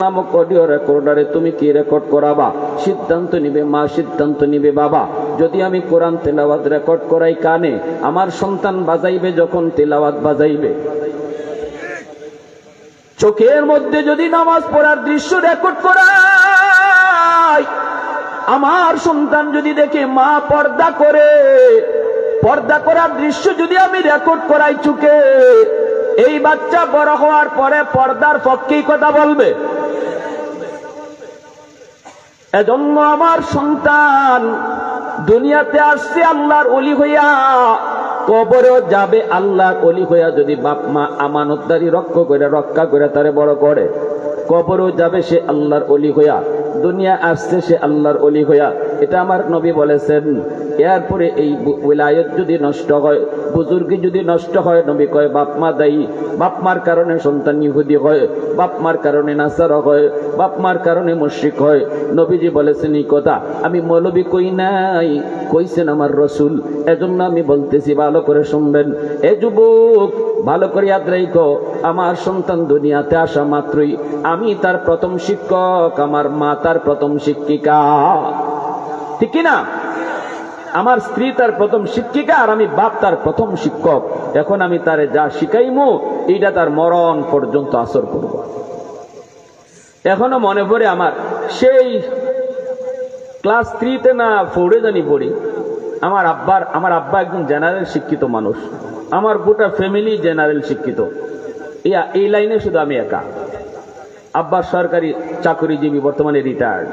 নামক অডিও রেকর্ডারে তুমি কি রেকর্ড করাবা? সিদ্ধান্ত নিবে মা, সিদ্ধান্ত নিবে বাবা। যদি আমি কোরআন তেলাওয়াত রেকর্ড করাই কানে, আমার সন্তান বাজাইবে যখন তেলাওয়াত বাজাইবে। চোখের মধ্যে যদি নামাজ পড়ার দৃশ্য রেকর্ড করাই, আমার সন্তান যদি দেখে মা পর্দা করে, পর্দা করার দৃশ্য যদি আমি রেকর্ড করাই চোখে, এই বাচ্চা বড় হওয়ার পরে পর্দার পক্ষেই কথা বলবে। এজন্য আমার সন্তান দুনিয়াতে আসছে আল্লাহর ওলি হইয়া, কবরেও যাবে আল্লাহর ওলি হইয়া। যদি বাপ মা আমানতদারি রক্ষা করে তারে বড় করে, কবরেও যাবে সে আল্লাহর ওলি হইয়া। দুনিয়া আসছে সে আল্লাহর ওলি হইয়া, এটা আমার নবী বলেছেন। এরপরে এই উলায়ত যদি নষ্ট হয়, বুজুর্গি যদি নষ্ট হয়, নবী কয় বাপ মা দায়ী। বাপ মার কারণে সন্তান ইহুদি হয়, বাপ মার কারণে নাসারা হয়, বাপ মার কারণে মুশরিক হয়। নবীজি বলেছেন এই কথা, আমি মৌলবী কই নাই, কইছেন আমার রসুল। এজন্য আমি বলতেছি, ভালো করে শুনবেন। এ যুবক, ভালো করে ইয়াদ রাখো, আমার সন্তান দুনিয়াতে আসা মাত্রই আমি তার প্রথম শিক্ষক, আমার মা তার প্রথম শিক্ষিকা, ঠিক কিনা? আমার স্ত্রী তার প্রথম শিক্ষিকা, আর আমি বাপ তার প্রথম শিক্ষক। এখন আমি তারে যা শিখাইমু, এইটা তার মরণ পর্যন্ত আসর করব। এখনো মনে পড়ে আমার, সেই ক্লাস 3-তে না 4-এ জানি পড়ি, আমার আব্বা একজন জেনারেল শিক্ষিত মানুষ, আমার গোটা ফ্যামিলি জেনারেল শিক্ষিত। এই লাইনে শুধু আমি একা। আব্বা সরকারি চাকরিজীবী, বর্তমানে রিটায়ার্ড,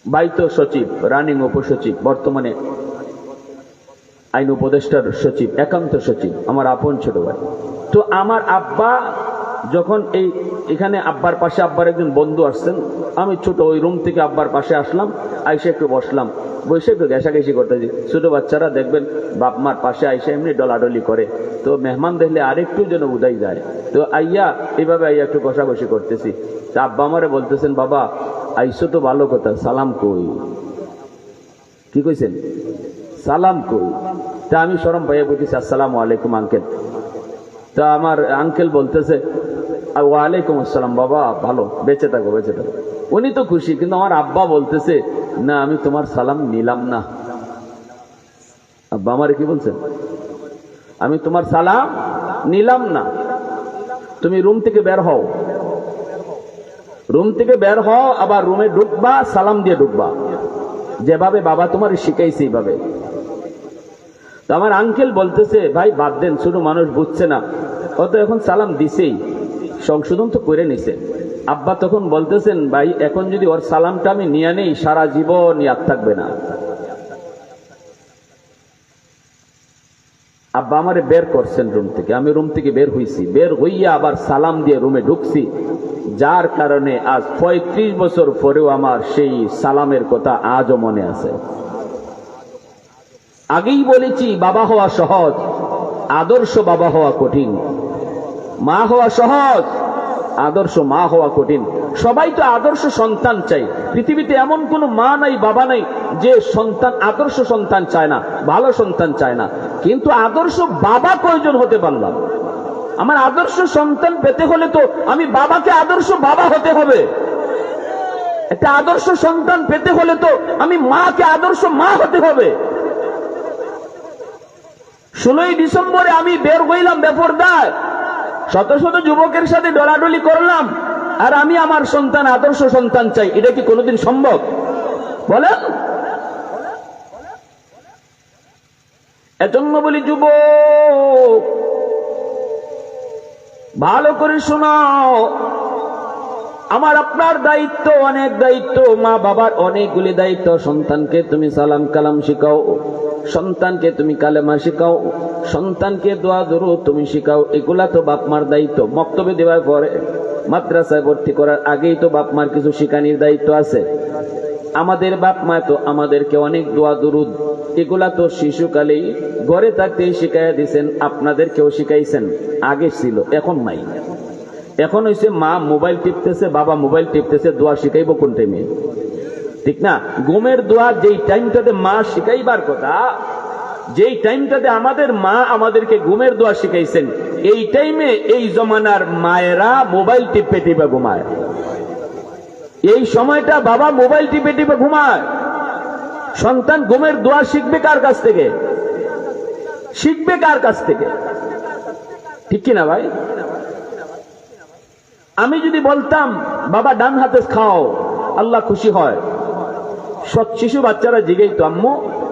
বাইত সচিব, রানিং উপসচিব, বর্তমানে আইন উপদেষ্টার সচিব, একান্ত সচিব, আমার আপন ছোট ভাই। তো আমার আব্বা যখন এখানে আব্বার পাশে আব্বার একজন বন্ধু আসছেন, আমি ছোট ওই রুম থেকে আব্বার পাশে আসলাম, আইসে একটু বসলাম, বসে একটু ঘেঁষাঘেঁষি করতেছি। ছোট বাচ্চারা দেখবেন বাপ মার পাশে আইসে এমনি ডলাডলি করে, তো মেহমান দেখলে আরেকটু যেন উদাই যায়। তো আইয়া এইভাবে আইয়া একটু ঘষাঘষি করতেছি। তা আব্বা আমারে বলতেছেন, বাবা আইসো তো ভালো কথা, সালাম কই? কি কইছেন? সালাম কই? তা আমি শরম পাইয়া বলতেছি, আসসালামু আলাইকুম আঙ্কেল। তা আমার আঙ্কেল বলতেছে, ওয়ালাইকুম আসসালাম বাবা, ভালো, বেঁচে থাকো বেঁচে থাকো। উনি তো খুশি, কিন্তু আমার আব্বা বলতেছে, না আমি তোমার সালাম নিলাম না। আব্বা আমারে কি বলছেন? আমি তোমার সালাম নিলাম না, তুমি রুম থেকে বের হও, রুম থেকে বের হও, আবার রুমে ঢুকবা, সালাম দিয়ে ঢুকবা, যেভাবে বাবা তোমার শিখাইছে এইভাবে। তো আমার আঙ্কেল বলতেছে, ভাই বাদ দেন, ছোট মানুষ বুঝছে না, ও তো এখন সালাম দিছেই, সংশোধন তো করে নিছে। আব্বা তখন বলতেছেন, ভাই এখন যদি ওর সালামটা আমি নিয়ে নেই, সারা জীবন ইয়াদ থাকবে না। আব্বা আমারে বের করছেন রুম থেকে, আমি রুম থেকে বের হইছি, বের হইয়া আবার সালাম দিয়ে রুমে ঢুকছি, যার কারণে আজ 35 বছর পরেও আমার সেই সালামের কথা আজও মনে আছে। আগেই বলেছি, বাবা হওয়া সহজ, আদর্শ বাবা হওয়া কঠিন। মা হওয়া সহজ, আদর্শ মা হওয়া কঠিন। সবাই তো আদর্শ সন্তান চাই। পৃথিবীতে এমন কোন মা নাই, বাবা নাই যে সন্তান আদর্শ সন্তান চায় না, ভালো সন্তান চায় না। কিন্তু আদর্শ বাবা কয়জন হতে পারলাম? আমার আদর্শ সন্তান পেতে হলে তো আমি বাবাকে আদর্শ বাবা হতে হবে। একটা আদর্শ সন্তান পেতে হলে তো আমি মাকে আদর্শ মা হতে হবে। 16ই ডিসেম্বরে আমি বের হইলাম বেপরদায়, শত শত যুবকের সাথে ডলাডলি করলাম, আর আমি আমার সন্তান আদর্শ সন্তান চাই। এটা কি কোনোদিন সম্ভব বলেন? এজন্য বলি, যুবক ভালো করে শোনাও, আমার আপনার দায়িত্ব, অনেক দায়িত্ব, মা বাবার অনেকগুলি দায়িত্ব। সন্তানকে তুমি সালাম কালাম শিখাও, সন্তানকে তুমি কালেমা শিখাও, সন্তানকে দোয়া দরুদ তুমি শিখাও, এগুলা তো বাপ মার দায়িত্ব। মক্তবে দেওয়ার পরে, মাদ্রাসায় ভর্তি করার আগেই তো বাপ মার কিছু শিখানির দায়িত্ব আছে। আমাদের বাপ মা তো আমাদেরকে অনেক দোয়া দরুদ, এগুলা তো শিশুকালেই ঘরে থাকতেই শিখাইয়া দিয়েছেন, আপনাদেরকেও শিখাইছেন। আগে ছিল, এখন নাই। এখন হইছে মা মোবাইল টিপতেছে, বাবা মোবাইল টিপতেছে, দোয়া শিখাইব কোন টাইমে? ঠিক না? ঘুমের দোয়া যেই টাইমটাতে মা শিখাইবার কথা, যেই টাইমটাতে আমাদের মা আমাদেরকে ঘুমের দোয়া শিখাইছেন, এই টাইমে এই জমানার মায়েরা মোবাইল টিপে টিপে ঘুমায়। এই সময়টা বাবা মোবাইল টিপে টিপে ঘুমায়। সন্তান ঘুমের দোয়া শিখবে কার কাছ থেকে? শিখবে কার কাছ থেকে? ঠিক কিনা ভাই? আমি যদি বলতাম বাবা ডান হাতে খাও, আল্লাহ খুশি হয়, সব শিশু বাচ্চারা জিজ্ঞেস তো আম্মু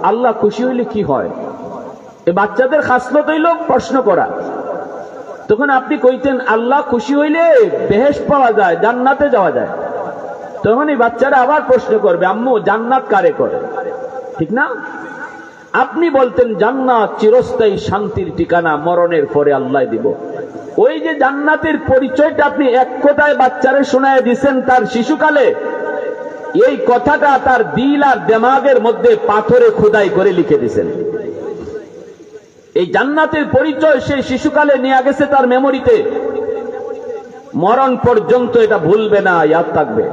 আল্লাহ খুশি হইলে কি হয়? এই বাচ্চাদের খাসলত হইল প্রশ্ন করা। তখন আপনি কইতেন আল্লাহ খুশি হইলে বেহেশত পাওয়া যায়, জান্নাতে যাওয়া যায়। তখন এই বাচ্চারা আবার প্রশ্ন করবে আম্মু জান্নাত কারে করে? ঠিক না? আপনি বলতেন জান্নাত চিরস্থায়ী শান্তির ঠিকানা, মরণের পরে আল্লাহ দিব। ওই যে জান্নাতের পরিচয়টা আপনি এক কথায় বাচ্চারে শোনায় দিছেন তার শিশুকালে, এই কথাটা তার দিল আর দিমাগের মধ্যে পাথরে খোদাই করে লিখে দিছেন। এই জান্নাতের পরিচয় সেই শিশুকালে নিয়ে গেছে তার মেমোরিতে। মরণ পর্যন্ত এটা ভুলবে না, ইয়াদ থাকবে,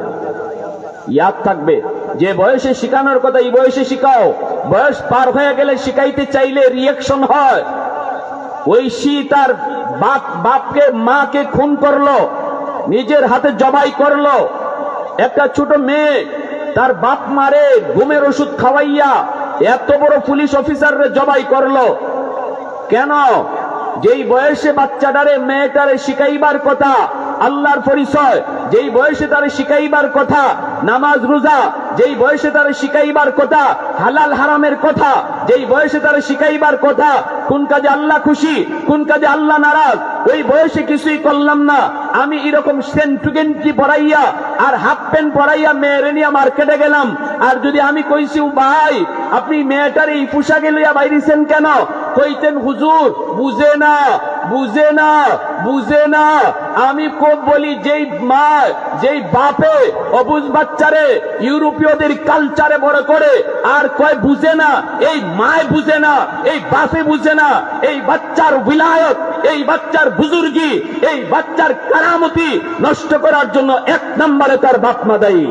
ইয়াদ থাকবে। যে বয়সে শিখানোর কথা এই বয়সে শিখাও। বয়স পার হয়ে গেলে শিখাইতে চাইলে রিয়াকশন হয়। ঐশী তার বাপকে মাকে খুন করলো, নিজের হাতে জবাই করলো। একটা ছোট মেয়ে তার বাপ মারে ঘুমের ওষুধ খাওয়াইয়া এত বড় পুলিশ অফিসাররে জবাই করলো। কেন? যেই বয়সে বাচ্চাটারে মেয়েটারে শিখাইবার কথা আল্লাহর পরিচয়, যেই বয়সে তারে শিখাইবার কথা নামাজ রোজা, যেই বয়সে তারে শিখাইবার কথা হালাল হারামের কথা, যেই বয়সে তারে শিখাইবার কথা কোন কাজে আল্লাহ খুশি কোন কাজে আল্লাহ নারাজ, ওই বয়সে কিছুই করলাম না। আমি এরকম সেন্টুগেন্টি পরাইয়া আর হাফ প্যান্ট পরাইয়া মেয়েরে নিয়ে মার্কেটে গেলাম। আর যদি আমি কইছি ভাই আপনি মেয়েটার এই পোশাকে লইয়া বাইরেছেন কেন? কইতেন হুজুর বুঝে না বুঝে না বুঝে না। আমি খুব বলি যেই মা যেই বাপে অবুঝ বাচ্চারে ইউরোপীয়দের কালচারে বড় করে আর কয় বুঝে না, এই মায় বুঝে না, এই বাপে বুঝে না, এই বাচ্চার বিলায়ত, এই বাচ্চার বুজুর্গি, এই বাচ্চার কারামতি নষ্ট করার জন্য এক নম্বরে তার বাপ মা দায়ী।